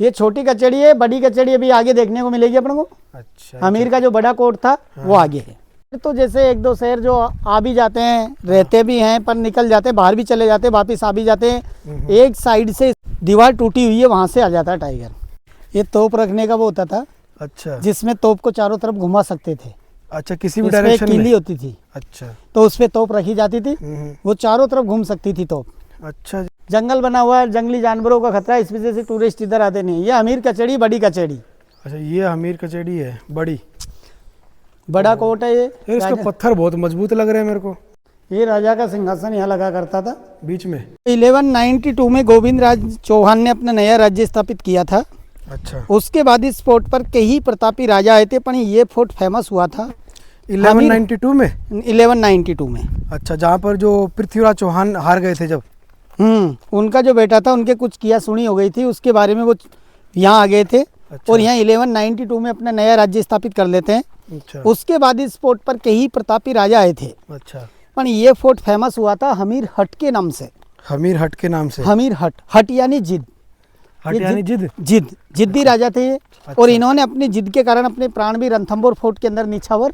ये छोटी कचड़ी है, बड़ी कचड़ी अभी आगे देखने को मिलेगी अपन को। अच्छा, अमीर का जो बड़ा कोट था वो आगे है। तो जैसे एक दो शहर जो आ भी जाते हैं, रहते भी हैं, पर निकल जाते हैं, बाहर भी चले जाते हैं, वापिस आ भी जाते हैं। एक साइड से दीवार टूटी हुई है, वहां से आ जाता है टाइगर। ये तोप रखने का वो होता था, अच्छा, जिसमें तोप को चारों तरफ घुमा सकते थे। अच्छा, किसी भी इसमें एक डायरेक्शन कीली में। होती थी, अच्छा, तो उस पे तोप रखी जाती थी, वो चारों तरफ घूम सकती थी तोप। अच्छा, जंगल बना हुआ है, जंगली जानवरों का खतरा है, इस वजह से टूरिस्ट इधर आते नहीं। ये अमीर कचड़ी, बड़ी कचड़ी, अच्छा, ये अमीर कचड़ी है बड़ी। बड़ा कोट है ये। यार इसका पत्थर बहुत मजबूत लग रहा है मेरे को। ये राजा का सिंहासन यहाँ लगा करता था बीच में। 1192 में गोविंद राज चौहान ने अपना नया राज्य स्थापित किया था। अच्छा, उसके बाद इस फोर्ट पर कई प्रतापी राजा आए थे, पर ये फोर्ट फेमस हुआ था 1192 में। 1192 में। अच्छा, जहाँ पर जो पृथ्वीराज चौहान हार गए थे जब। उनका जो बेटा था, उनके कुछ किया सुनी हो गई थी, उसके बारे में वो यहाँ आ गए थे। अच्छा, और यहाँ 1192 में अपना नया राज्य स्थापित कर लेते हैं। अच्छा, उसके बाद इस फोर्ट पर कई प्रतापी राजा आए थे, अच्छा, पर ये फोर्ट फेमस हुआ था हमीर हट के नाम से। हमीर हट के नाम से। हमीर हट, हट यानी जिद। हट ये यानी जिद। जिद्दी राजा थे ये। और इन्होंने अपनी जिद के कारण अपने प्राण भी रणथंभौर फोर्ट के अंदर निछावर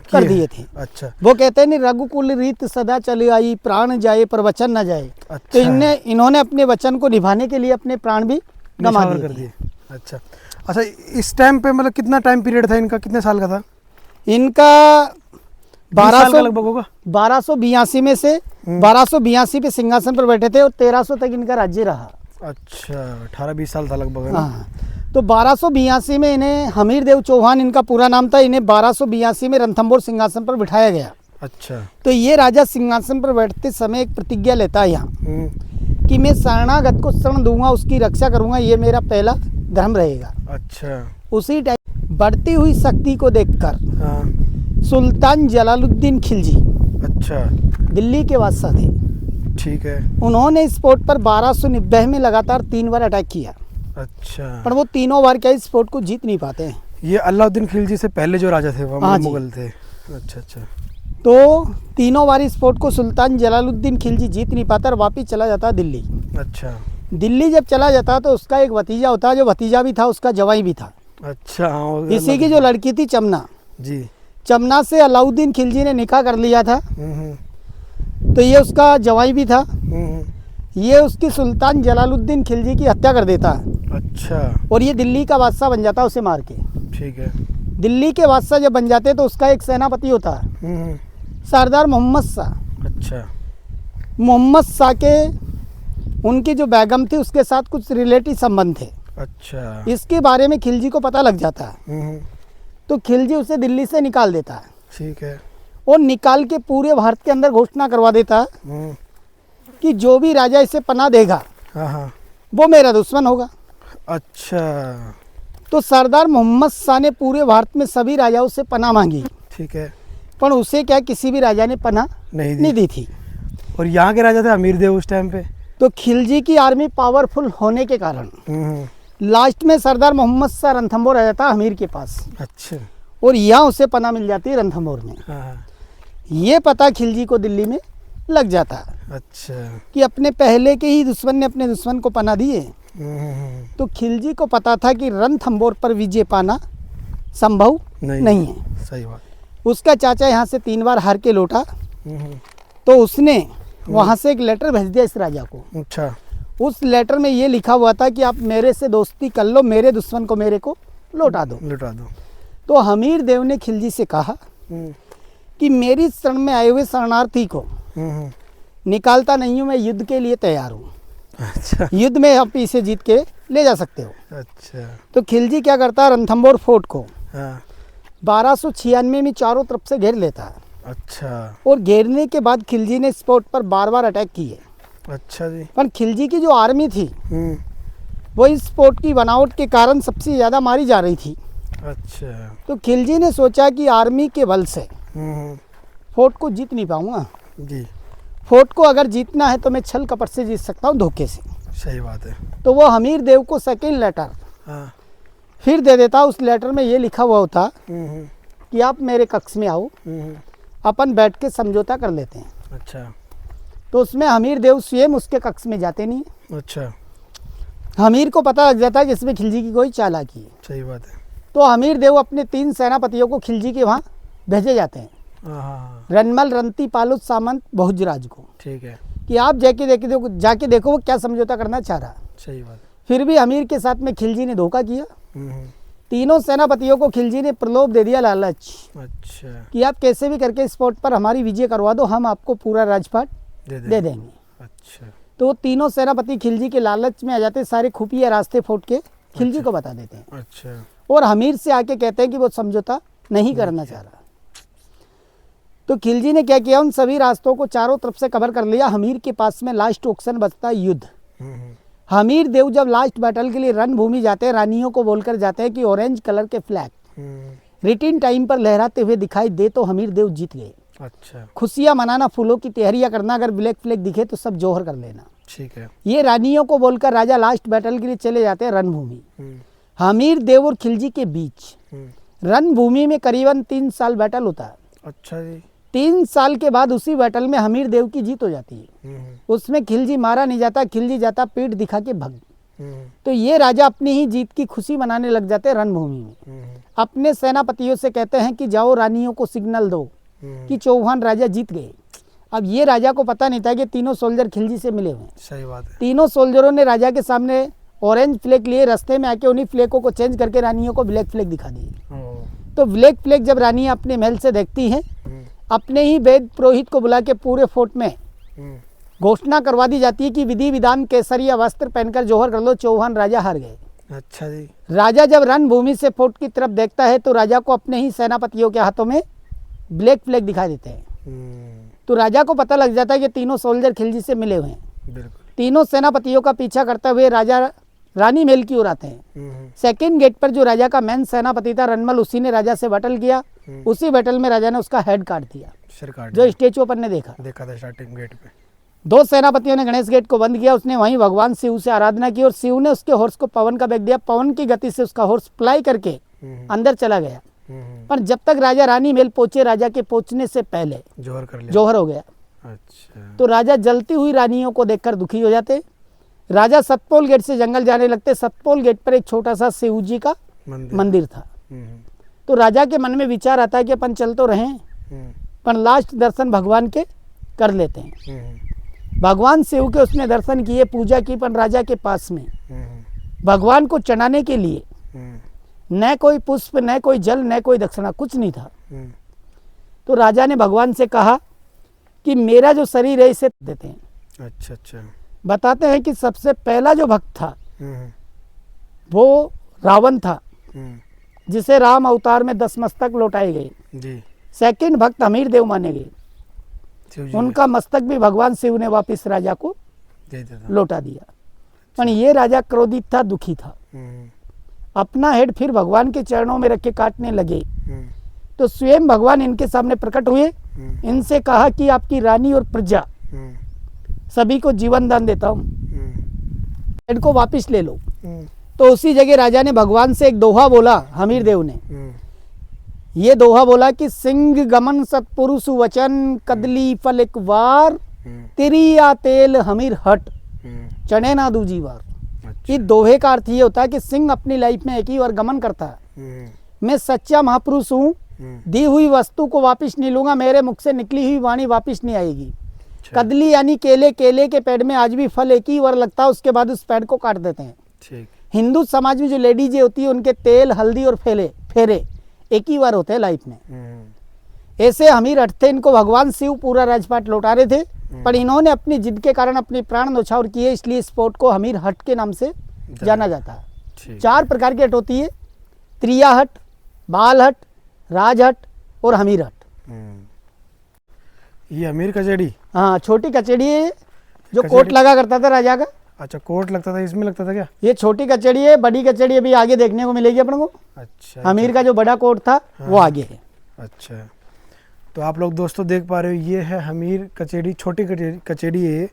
कर दिए थे। अच्छा, वो कहते हैं नहीं, रघुकुल रीत सदा चली आई, प्राण जाए पर वचन न जाए। अच्छा, तो इन्होंने अपने वचन को निभाने के लिए अपने प्राण भी गंवा निछावर कर दिए। दिए। अच्छा, अच्छा, इस टाइम पे मतलब कितना टाइम पीरियड था इनका, कितने साल का था? इनका 20 साल का लगभग होगा। 1282 में से 1282 पे सिंहासन पर बैठे थे और 1300 तक इनका राज्य रहा। अच्छा, 18-20 साल था लगभग, है ना? हाँ, तो 1282 में इन्हें हमीर देव चौहान इनका पूरा नाम था। इन्हें 1282 में रणथंभौर सिंहासन पर बिठाया गया। अच्छा, तो ये राजा सिंहासन पर बैठते समय एक प्रतिज्ञा लेता है यहाँ कि मैं शरणागत को शरण दूंगा, उसकी रक्षा करूंगा, ये मेरा पहला धर्म रहेगा। अच्छा, उसी टाइम बढ़ती हुई शक्ति को देखकर हाँ, सुल्तान जलालुद्दीन खिलजी, अच्छा, दिल्ली के बादशाह थे, ठीक है, उन्होंने इस फोर्ट पर 1290 में लगातार 3 बार अटैक किया। अच्छा। पर वो तीनों बार क्या इस फोर्ट को जीत नहीं पाते हैं। ये अलाउद्दीन खिलजी से पहले जो राजा थे वो हाँ जी। मुगल थे। अच्छा, अच्छा, तो तीनों बार इस फोर्ट को सुल्तान जलालुद्दीन खिलजी जीत नहीं पाता और वापिस चला जाता दिल्ली। अच्छा, दिल्ली जब चला जाता तो उसका एक भतीजा होता, जो भतीजा भी था उसका जवाई भी था। अच्छा, हाँ, वो इसी की जो लड़की थी चमना, जी। चमना से अलाउद्दीन खिलजी ने निकाह कर लिया था। हम्म, तो ये उसका जवाई भी था। हम्म, ये उसकी सुल्तान जलालुद्दीन खिलजी की हत्या कर देता है अच्छा, और ये दिल्ली का बादशाह बन जाता है उसे मार के। ठीक है। दिल्ली के बादशाह जब बन जाते तो उसका एक सेनापति होता है, हम्म, सरदार मोहम्मद शाह। अच्छा, मोहम्मद शाह के उनकी जो बेगम थी उसके साथ कुछ रिलेटिव संबंध थे। अच्छा, इसके बारे में खिलजी को पता लग जाता है। हम्म, तो खिलजी उसे दिल्ली से निकाल देता है ठीक है। और निकाल के पूरे भारत के अंदर घोषणा करवा देता है हम्म, कि जो भी राजा इसे पनाह देगा हाँ, हाँ, वो मेरा दुश्मन होगा। अच्छा, तो सरदार मोहम्मद शाह ने पूरे भारत में सभी राजाओं से पनाह मांगी, ठीक है। पर उसे क्या किसी भी राजा ने पनाह नहीं दी थी। और यहाँ के राजा थे अमीर देव उस टाइम पे। तो खिलजी की आर्मी पावरफुल होने के कारण हम्म, लास्ट में सरदार मोहम्मद शाह रणथंभौर आ जाता अमीर के पास अच्छा, और यहाँ उसे पनाह मिल जाती है रणथंभौर में। हाँ, हाँ, ये पता खिलजी को दिल्ली में लग जाता है अच्छा, कि अपने पहले के ही दुश्मन ने अपने दुश्मन को पनाह दी है। हम्म, तो खिलजी को पता था कि रणथंभौर पर विजय पाना संभव नहीं है। सही बात। उसका चाचा यहाँ से 3 बार हार के लौटा, हम्म, तो उसने वहाँ से एक लेटर भेज दिया इस राजा को। अच्छा, उस लेटर में ये लिखा हुआ था कि आप मेरे से दोस्ती कर लो, मेरे दुश्मन को मेरे को लौटा दो। लुटा दो। तो हमीर देव ने खिलजी से कहा हम्म, कि मेरी शरण में आए हुए शरणार्थी को हम्म, निकालता नहीं हूँ, मैं युद्ध के लिए तैयार हूँ। अच्छा, युद्ध में आप इसे जीत के ले जा सकते हो। अच्छा, तो खिलजी क्या करता है, रणथंभौर फोर्ट को हाँ, 1296 में चारों तरफ से घेर लेता है। अच्छा, और घेरने के बाद खिलजी ने इस फोर्ट पर बार बार अटैक किए, अच्छा जी। पर खिलजी की जो आर्मी थी हम्म, वो इस फोर्ट की बनावट के कारण सबसे ज़्यादा मारी जा रही थी। अच्छा, तो खिलजी ने सोचा कि आर्मी के बल से हम्म, फोर्ट को जीत नहीं पाऊंगा। जी, फोर्ट को अगर जीतना है तो मैं छल कपट से जीत सकता हूँ, धोखे से। सही बात है। तो वो हमीर देव को सेकेंड लेटर हाँ, फिर दे देता। उस लेटर में ये लिखा हुआ होता हम्म, कि आप मेरे कक्ष में आओ, हम्म, अपन बैठ के समझौता कर लेते हैं। अच्छा, तो उसमें हमीर देव स्वयं उसके कक्ष में जाते नहीं। अच्छा, हमीर को पता लग जाता है कि इसमें खिलजी की कोई चालाकी है। सही बात है। तो हमीर देव अपने 3 सेनापतियों को खिलजी के वहाँ भेजे जाते हैं, हाँ, रनमल, रंती, पालुत, सामंत, बहुजराज को, ठीक है। कि आप जाके देखो वो क्या समझौता करना चाह रहा। सही बात। फिर भी अमीर के साथ में खिलजी ने धोखा किया। हम्म, तीनों सेनापतियों को खिलजी ने प्रलोभ दे दिया, लालच, अच्छा, कि आप कैसे भी करके इस फोर्ट पर हमारी विजय करवा दो, हम आपको पूरा राजपाट दे देंगे। अच्छा, तो वो तीनों सेनापति खिलजी के लालच में आ जाते, सारे खुफिया रास्ते फोर्ट के खिलजी को बता देते हैं, अच्छा, और हमीर से आके कहते हैं कि वो समझौता नहीं करना चाह रहा। तो खिलजी ने क्या किया, उन सभी रास्तों को चारों तरफ से कवर कर लिया। हमीर के पास में लास्ट ऑप्शन बचता है युद्ध। हमीर देव जब लास्ट बैटल के लिए रणभूमि जाते हैं, रानियों को बोलकर जाते हैं कि ऑरेंज कलर के फ्लैग रिटिन टाइम पर लहराते हुए दिखाई दे तो हमीर देव जीत गए। अच्छा, खुशियां मनाना, फूलों की तैयारियां करना, अगर ब्लैक फ्लैग दिखे तो सब जोहर कर लेना। ठीक है। ये रानियों को बोलकर राजा लास्ट बैटल के लिए चले जाते हैं रणभूमि। हमीर देव और खिलजी के बीच रणभूमि में करीबन 3 साल बैटल होता है। अच्छा जी। 3 साल के बाद उसी बैटल में हमीर देव की जीत हो जाती है। उसमें खिलजी मारा नहीं जाता, खिलजी जाता पीठ दिखा के भग। तो ये राजा अपनी ही जीत की खुशी मनाने लग जाते हैं रणभूमि में। अपने सेनापतियों से कहते हैं कि जाओ रानियों को सिग्नल दो कि चौहान राजा जीत गए। अब ये राजा को पता नहीं था कि तीनों सोल्जर खिलजी से मिले हुए। सही बात है। तीनों सोल्जरों ने राजा के सामने ऑरेंज फ्लैग लिए, रास्ते में आके उन्हीं फ्लैगों को चेंज करके रानियों को ब्लैक फ्लैग दिखा दिए। तो ब्लैक फ्लैग जब रानियां अपने महल से देखती हैं, अपने ही वेद पुरोहित को बुला के पूरे फोर्ट में घोषणा करवा दी जाती है कि विधि विधान केसरिया वस्त्र पहनकर जोहर कर लो, चौहान राजा हार गए। अच्छा जी। राजा जब रणभूमि से फोर्ट की तरफ देखता है तो राजा को अपने ही सेनापतियों के हाथों में ब्लैक फ्लैग दिखाई देते हैं। तो राजा को पता लग जाता है कि तीनों सोल्जर खिलजी से मिले हुए हैं। बिल्कुल। तीनों सेनापतियों का पीछा करते हुए राजा रानी महल की ओर आते हैं। सेकंड गेट पर जो राजा का मेन सेनापति था रनमल, उसी ने राजा से बैटल किया। उसी बैटल में राजा ने उसका हेड काट दिया, सिर काट जो स्टेचू अपन ने देखा था स्टार्टिंग गेट पे। 2 सेनापतियों ने गणेश गेट को बंद किया। उसने वहीं भगवान शिव से आराधना की और शिव ने उसके हॉर्स को पवन का बेग दिया। पवन की गति से उसका हॉर्स फ्लाई करके अंदर चला गया। पर जब तक राजा रानी महल पहुंचे, राजा के पहुंचने से पहले जोहर कर लिया। जोहर हो गया। अच्छा। तो राजा जलती हुई रानियों को देखकर दुखी हो जाते। राजा सतपोल गेट से जंगल जाने लगते। सतपोल गेट पर एक छोटा सा शिव जी का मंदिर था। तो राजा के मन में विचार आता है कि अपन चल तो रहे पर लास्ट दर्शन भगवान के कर लेते हैं। भगवान शिव के उसने दर्शन किए, पूजा की, पर राजा के पास में भगवान को चढ़ाने के लिए न कोई पुष्प, न कोई जल, न कोई दक्षिणा, कुछ नहीं था। तो राजा ने भगवान से कहा कि मेरा जो शरीर है इसे देते हैं। अच्छा अच्छा। बताते हैं कि सबसे पहला जो भक्त था वो रावण था, जिसे राम अवतार में 10 मस्तक लौटाए गए जी। सेकंड भक्त हमीर देव माने गए। उनका मस्तक भी भगवान शिव ने वापिस राजा को लौटा दिया। पर ये राजा क्रोधित था, दुखी था। अपना हेड फिर भगवान के चरणों में रख के काटने लगे। तो स्वयं भगवान इनके सामने प्रकट हुए। इनसे कहा कि आपकी रानी और प्रजा सभी को जीवन दान देता हूँ, हेड को वापिस ले लो। तो उसी जगह राजा ने भगवान से एक दोहा बोला। हमीर देव ने ये दोहा बोला कि सिंह गमन सतपुरुष वचन, कदली फल एक वार, तिरिया तेल हमीर हट, चने ना दूजी बार। इस दोहे का अर्थ ये होता है कि सिंह अपनी लाइफ में एक ही बार गमन करता है। मैं सच्चा महापुरुष हूँ, दी हुई वस्तु को वापिस नहीं लूंगा, मेरे मुख से निकली हुई वाणी वापिस नहीं आएगी। कदली यानी केले, केले के पेड़ में आज भी फल एक ही बार लगता है, उसके बाद उस पेड़ को काट देते हैं। ठीक। हिंदू समाज में जो लेडीज होती है उनके तेल, हल्दी और फेरे एक ही बार होते हैं लाइफ में। ऐसे हमीर हट थे, इनको भगवान शिव पूरा राजपाट लौटा रहे थे, पर इन्होंने अपनी जिद के कारण अपने प्राण न्यौछावर किए, इसलिए इस स्पॉट को हमीर हट के नाम से जाना जाता है। 4 प्रकार की हट होती है, त्रिया हट, बाल हट, राज हट और हमीर हट। ये हमीर कचेड़ी, हाँ, छोटी कचेड़ी है जो कोट लगा करता था राजा का। अच्छा, कोट लगता था, इसमें लगता था क्या? ये छोटी कचेड़ी है, बड़ी कचेड़ी अभी आगे देखने को मिलेगी अपन को। अच्छा। हमीर का जो बड़ा कोट था वो आगे है। अच्छा, तो आप लोग दोस्तों देख पा रहे हो, ये है हमीर कचेड़ी, छोटी कचेड़ी है।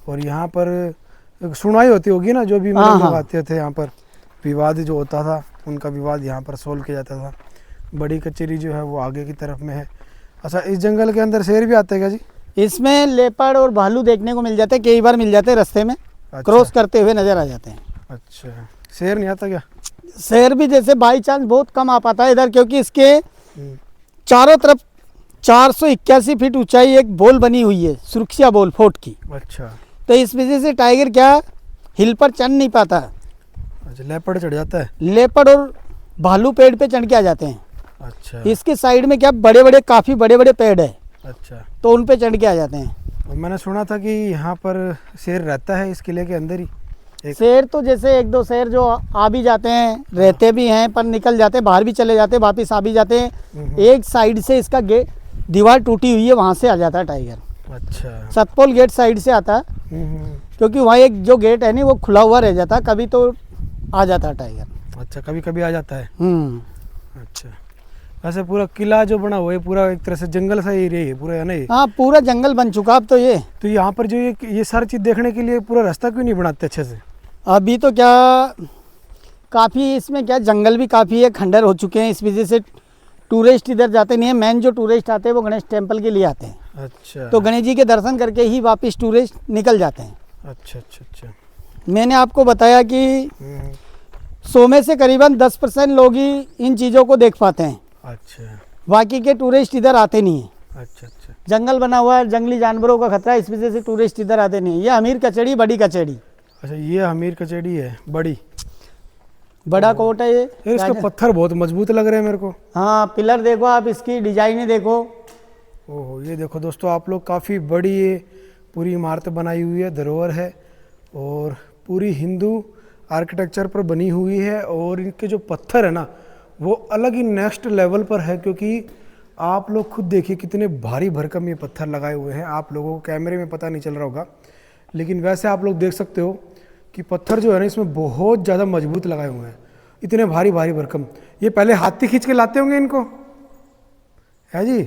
और यहाँ पर सुनवाई होती होगी ना, जो भी लोग आते थे यहाँ पर, विवाद जो होता था उनका विवाद यहाँ पर सोल्व किया जाता था। बड़ी कचेरी जो है वो आगे की तरफ में है। अच्छा, इस जंगल के अंदर शेर भी आते हैं क्या जी? इसमें लेपर्ड और भालू देखने को मिल जाते हैं, कई बार मिल जाते हैं रास्ते में। अच्छा। क्रॉस करते हुए नजर आ जाते हैं। अच्छा, शेर नहीं आता क्या? शेर भी जैसे बाई चांस बहुत कम आ पाता है इधर, क्योंकि इसके हम्म, चारों तरफ 481 फीट ऊंचाई एक बॉल बनी हुई है, सुरक्षा बॉल फोर्ट की। अच्छा तो इस वजह से टाइगर क्या हिल पर चढ़ नहीं पाता। अच्छा, लेपर्ड चढ़ जाता है। लेपर्ड और भालू पेड़ पे चढ़ के आ जाते हैं। अच्छा इसके साइड में क्या बड़े बड़े काफ़ी बड़े बड़े पेड़ है, अच्छा। तो उन पे चढ़ के आ जाते हैं। और मैंने सुना था कि यहाँ पर शेर रहता है इस किले के अंदर ही। एक- शेर तो जैसे एक दो शेर जो आ भी जाते हैं, रहते भी हैं, पर निकल जाते हैं, बाहर भी चले जाते हैं, वापिस आ भी जाते हैं। एक साइड से इसका दीवार टूटी हुई है, वहाँ से आ जाता है टाइगर। अच्छा। सतपोल गेट साइड से आता है, क्योंकि वहाँ एक जो गेट है नहीं वो खुला हुआ रह जाता है, कभी तो आ जाता है टाइगर। अच्छा, कभी कभी आ जाता है। अच्छा, वैसे पूरा किला जो बना हुआ है पूरा एक तरह से जंगल सा एरिया है पूरा, है ना ये? हाँ, पूरा जंगल बन चुका अब तो ये। तो यहाँ पर जो ये सारी चीज़ देखने के लिए पूरा रास्ता क्यों नहीं बनाते अच्छे से? अभी तो क्या काफ़ी इसमें क्या जंगल भी काफ़ी है, खंडर हो चुके हैं, इस वजह से टूरिस्ट इधर जाते नहीं है। मेन जो टूरिस्ट आते हैं वो गणेश टेम्पल के लिए आते हैं। अच्छा। तो गणेश जी के दर्शन करके ही वापस टूरिस्ट निकल जाते हैं। अच्छा अच्छा अच्छा। मैंने आपको बताया कि 100 में से करीबन 10% लोग ही इन चीज़ों को देख पाते हैं। अच्छा बाकी के टूरिस्ट इधर आते नहीं हैं। अच्छा अच्छा जंगल बना हुआ है, जंगली जानवरों का खतरा है, इस वजह से टूरिस्ट इधर आते नहीं हैं। ये हमीर कचड़ी, बड़ी कचड़ी, अच्छा। ये हमीर कचेड़ी है बड़ी, बड़ा कोट है ये। यार इसके पत्थर बहुत मजबूत लग रहे हैं मेरे को। हाँ, पिलर देखो आप, इसकी डिजाइन ही देखो। ओहो, ये देखो दोस्तों आप लोग, काफ़ी बड़ी ये पूरी इमारत बनाई हुई है, धरोहर है और पूरी हिंदू आर्किटेक्चर पर बनी हुई है। और इनके जो पत्थर है ना वो अलग ही नेक्स्ट लेवल पर है, क्योंकि आप लोग खुद देखिए कितने भारी भरकम ये पत्थर लगाए हुए हैं। आप लोगों को कैमरे में पता नहीं चल रहा होगा, लेकिन वैसे आप लोग देख सकते हो कि पत्थर जो है ना इसमें बहुत ज़्यादा मजबूत लगाए हुए हैं, इतने भारी भारी भरकम। ये पहले हाथी खींच के लाते होंगे इनको, है जी?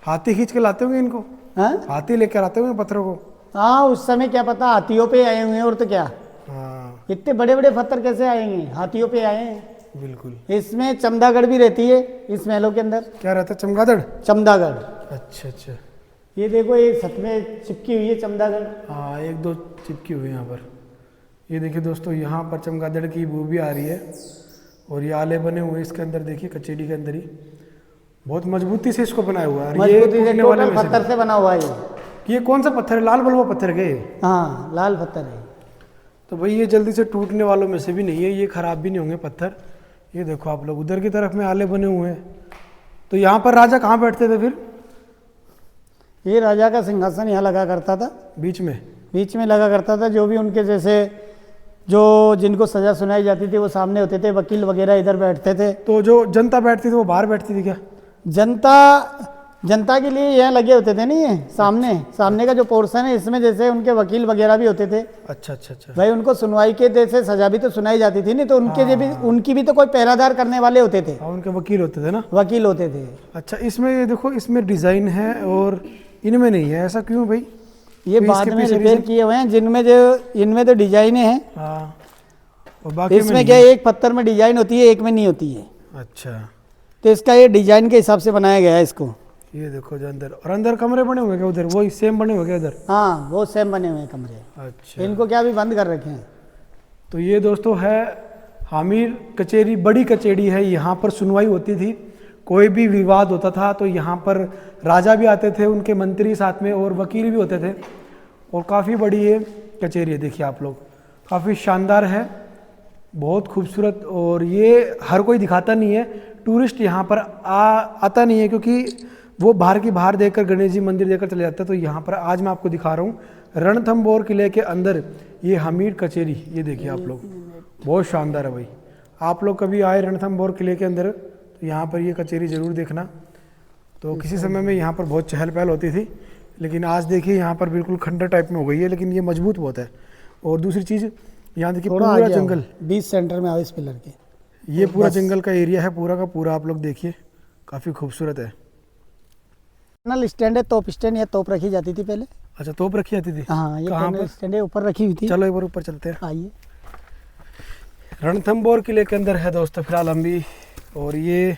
हाथी खींच के लाते होंगे इनको, हाँ हाथी लेकर आते होंगे पत्थरों को। हाँ, उस समय क्या पता हाथियों पे आए हुए हैं, और तो क्या हाँ इतने बड़े बड़े पत्थर कैसे आएंगे, हाथियों पे आए हैं। बिल्कुल। इसमें चमदागढ़ भी रहती है, इस महलों के अंदर क्या रहता है? चमगादड़। चमदागढ़। अच्छा अच्छा। ये देखो एक छत में चिपकी हुई है चमदागढ़। हाँ, एक दो चिपकी हुई है यहाँ पर। ये देखिए दोस्तों, यहाँ पर चमगादड़ की बू भी आ रही है और ये आले बने हुए हैं इसके अंदर। देखिए कचेड़ी के अंदर ही बहुत मजबूती से इसको बनाया हुआ है। और ये मजबूती से टूटने वाले टोटल में से पत्थर से बना हुआ है ये। ये कौन सा पत्थर है? लाल बलुआ पत्थर के? हाँ, लाल पत्थर है। तो भाई ये जल्दी से टूटने वालों में से भी नहीं है, ये खराब भी नहीं होंगे पत्थर। ये देखो आप लोग, उधर की तरफ में आले बने हुए हैं। तो यहाँ पर राजा कहाँ बैठते थे फिर? ये राजा का सिंहासन यहाँ लगा करता था, बीच में? बीच में लगा करता था। जो भी उनके जैसे जो जिनको सजा सुनाई जाती थी वो सामने होते थे, वकील वगैरह इधर बैठते थे। तो जो जनता बैठती थी वो बाहर बैठती थी क्या? जनता के लिए यहाँ लगे होते थे नहीं, ये सामने का जो पोर्शन है इसमें जैसे उनके वकील वगैरह भी होते थे। अच्छा अच्छा अच्छा। भाई उनको सुनवाई के जैसे सजा भी तो सुनाई जाती थी नहीं, तो उनकी भी तो कोई पहरादार करने वाले होते थे। हाँ, उनके वकील होते थे ना, वकील होते थे। अच्छा। इसमें ये देखो, इसमें डिजाइन है और इनमें नहीं है, ऐसा क्यों भाई? ये तो बाद इसके में पीछे रिपेयर reason? किए हुए हैं, जिनमें जो इनमें तो डिजाइने हैं। हाँ, और बाकी में इसमें नहीं क्या है। एक पत्थर में डिजाइन होती है, एक में नहीं होती है। अच्छा, तो इसका ये डिजाइन के हिसाब से बनाया गया है इसको। ये देखो जो अंदर, और अंदर कमरे बने हुए क्या उधर? वही सेम बने हुए क्या उधर? हाँ, वो सेम बने हुए हैं कमरे। अच्छा। इनको क्या भी बंद कर रखे हैं। तो ये दोस्तों है हामिर कचेरी, बड़ी कचेरी है। यहाँ पर सुनवाई होती थी, कोई भी विवाद होता था तो यहाँ पर राजा भी आते थे, उनके मंत्री साथ में, और वकील भी होते थे। और काफ़ी बड़ी ये कचेरी है, देखिए आप लोग, काफ़ी शानदार है, बहुत खूबसूरत। और ये हर कोई दिखाता नहीं है, टूरिस्ट यहाँ पर आता नहीं है, क्योंकि वो बाहर की बाहर देखकर गणेश जी मंदिर देखकर चले जाते हैं। तो यहाँ पर आज मैं आपको दिखा रहा हूँ रणथंभौर किले के अंदर ये हमीर कचेरी। ये देखिए आप लोग, बहुत शानदार है भाई। आप लोग कभी आए रणथंभौर किले के अंदर तो यहाँ पर ये कचेरी ज़रूर देखना। तो किसी समय में यहाँ पर बहुत चहल पहल होती थी, लेकिन आज देखिए यहाँ पर बिल्कुल खंडर टाइप में हो गई है, लेकिन ये मजबूत बहुत है। और दूसरी चीज़, यहाँ देखिए पूरा जंगल, बीच सेंटर में आओ इस पिलर के, ये पूरा जंगल का एरिया है पूरा का पूरा। आप लोग देखिए, काफ़ी खूबसूरत है। स्टैंड है, तोप स्टैंड, या तोप रखी जाती थी पहले। अच्छा, तोप रखी जाती थी? हाँ, ये कहाँ पर? स्टैंड है, ऊपर रखी हुई थी। चलो एक बार ऊपर चलते हैं। आइए। रणथंभौर किले के अंदर है दोस्तों फिलहाल हम भी, और ये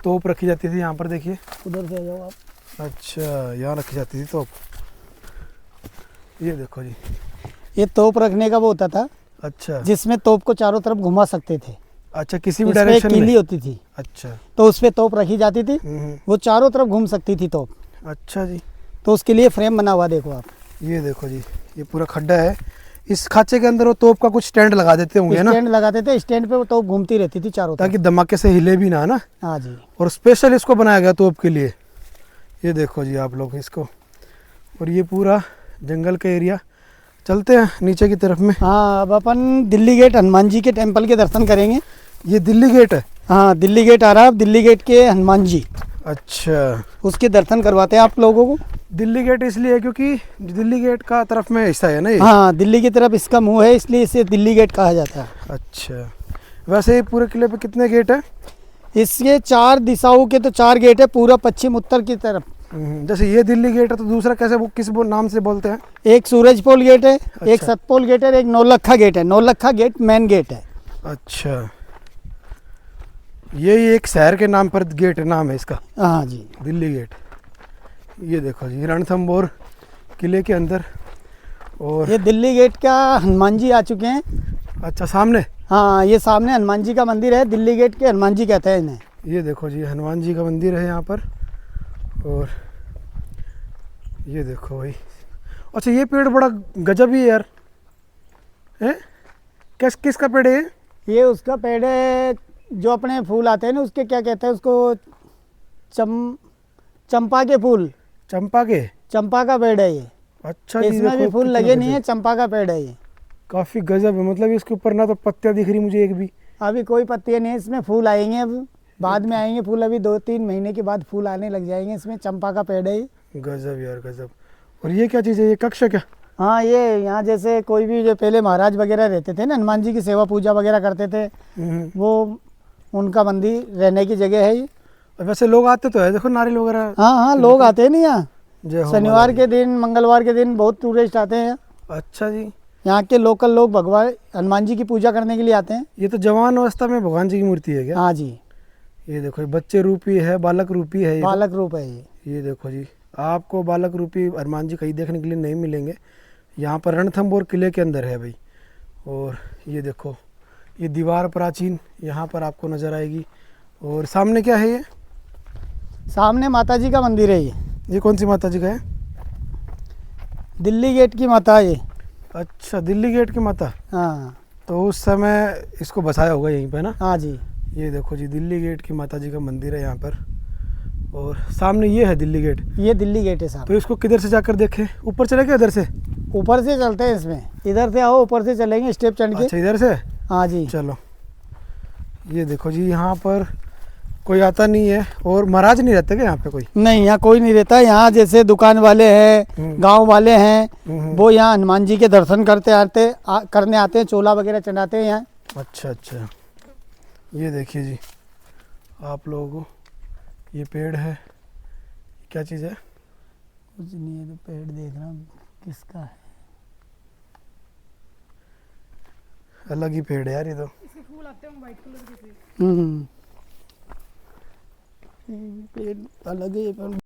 तोप रखी जाती थी यहाँ पर, देखिए। उधर से आ जाओ आप। अच्छा, यहाँ रखी जाती थी तोप। ये देखो जी, ये तोप रखने का वो होता था, अच्छा जिसमें तोप को चारों तरफ घुमा सकते थे। अच्छा, किसी भी इसमें एक डायरेक्शन कीली में। होती थी, अच्छा। तो उस पे तोप रखी जाती थी, वो चारों तरफ घूम सकती थी तोप। अच्छा जी, तो उसके लिए फ्रेम बना हुआ देखो आप। ये देखो जी, ये पूरा खड्डा है। इस खांचे के अंदर वो तोप का कुछ स्टैंड लगा देते होंगे ना, स्टैंड लगाते थे, स्टैंड पे वो तोप घूमती रहती थी चारों तरफ। ताकि धमाके से हिले भी ना, ना। हाँ जी। और स्पेशल इसको बनाया गया तोप के लिए। ये देखो जी आप लोग इसको। और ये पूरा जंगल का एरिया। चलते हैं नीचे की तरफ में। हाँ, अब अपन दिल्ली गेट हनुमान जी के टेम्पल के दर्शन करेंगे। ये दिल्ली गेट है। हाँ, दिल्ली गेट आ रहा है, अब दिल्ली गेट के हनुमान जी, अच्छा, उसके दर्शन करवाते हैं आप लोगों को। दिल्ली गेट इसलिए है क्योंकि दिल्ली गेट का तरफ में हिस्सा है ना ये। हाँ, दिल्ली की तरफ इसका मुंह है, इसलिए इसे दिल्ली गेट कहा जाता है। अच्छा, वैसे ये पूरे किले पे कितने गेट है? इसके 4 दिशाओं के तो 4 गेट है, पूरा पश्चिम उत्तर की तरफ। जैसे ये दिल्ली गेट है तो दूसरा कैसे किस नाम से बोलते हैं? एक सूरजपोल गेट है, एक अच्छा। सतपोल गेट है, एक नौलखा गेट है। नौलखा गेट मेन गेट है। अच्छा, ये एक शहर के नाम पर गेट नाम है इसका, हाँ जी। दिल्ली गेट। ये देखो जी, रणथंभौर किले के अंदर। और ये दिल्ली गेट का हनुमान जी आ चुके हैं। अच्छा, सामने हाँ, ये सामने हनुमान जी का मंदिर है, दिल्ली गेट के हनुमान जी कहते हैं इन्हें। ये देखो जी, हनुमान जी का मंदिर है यहाँ पर। और ये देखो भाई, अच्छा ये पेड़ बड़ा गजब ही है यार, है? किसका पेड़ है ये? ये उसका पेड़ है, जो अपने फूल आते हैं ना, उसके क्या कहते हैं उसको, चंपा के फूल। चंपा के? चंपा का पेड़ है ये। अच्छा जी, इसमें भी देखो फूल कितना लगे नहीं गजब। है, चंपा का पेड़ है ये। काफी गजब है, मतलब इसके ऊपर ना तो पत्तियां दिख रही मुझे एक भी। अभी कोई पत्तियां नहीं है, इसमें फूल आएंगे, अब बाद में आएंगे फूल, अभी 2-3 महीने के बाद फूल आने लग जाएंगे। इसमें चंपा का पेड़ है ये। गजब यार, गजब। और ये क्या चीज़ है, ये कक्ष है क्या? हाँ, ये यहाँ जैसे कोई भी जो पहले महाराज वगैरह रहते थे ना, हनुमान जी की सेवा पूजा वगैरह करते थे, वो उनका मंदिर रहने की जगह है ये। और वैसे लोग आते तो है, देखो नारियल वगैरह। हाँ हाँ, लोग आते हैं ना यहाँ, जय हो शनिवार माता के दिन, मंगलवार के दिन बहुत टूरिस्ट आते हैं। दी। अच्छा जी, यहाँ के लोकल लोग भगवान हनुमान जी की पूजा करने के लिए आते हैं। ये तो जवान अवस्था में भगवान जी की मूर्ति है क्या? हाँ जी, ये देखो, ये बच्चे रूपी है, बालक रूपी है ये तो। बालक रूप है ये। ये देखो जी, आपको बालक रूपी हनुमान जी कहीं देखने के लिए नहीं मिलेंगे, यहाँ पर रणथंभौर किले के अंदर है भाई। और ये देखो, ये दीवार प्राचीन यहाँ पर आपको नज़र आएगी। और सामने क्या है ये? सामने माता जी का मंदिर है ये, ये कौन सी माता जी का है? दिल्ली गेट की माता है ये। अच्छा, दिल्ली गेट की माता। हाँ तो उस समय इसको बसाया होगा यहीं पे ना। हाँ जी। ये देखो जी, दिल्ली गेट की माता जी का मंदिर है यहाँ पर। और सामने ये है दिल्ली गेट। ये दिल्ली गेट है तो साहब। इसको किधर से जाकर देखें? ऊपर चले गए इधर से? ऊपर से चलते हैं इसमें, इधर से आओ, ऊपर से चलेंगे स्टेप चढ़ के। अच्छा, इधर से। हाँ जी। चलो, ये देखो जी, यहाँ पर कोई आता नहीं है। और महाराज नहीं रहते क्या यहाँ पे कोई? नहीं, यहाँ कोई नहीं रहता। यहाँ जैसे दुकान वाले हैं, गांव वाले हैं, वो यहाँ हनुमान जी के दर्शन करने आते हैं, चोला वगैरह चढ़ाते हैं यहाँ। अच्छा अच्छा, ये देखिए जी आप लोगों को, ये पेड़ है, क्या चीज़ है? कुछ नहीं है, तो पेड़ देख रहा हूँ किसका है। अलग ही पेड़ है यार ये तो। फूल आते हैं वाइट कलर के से। पेड़ अलग है।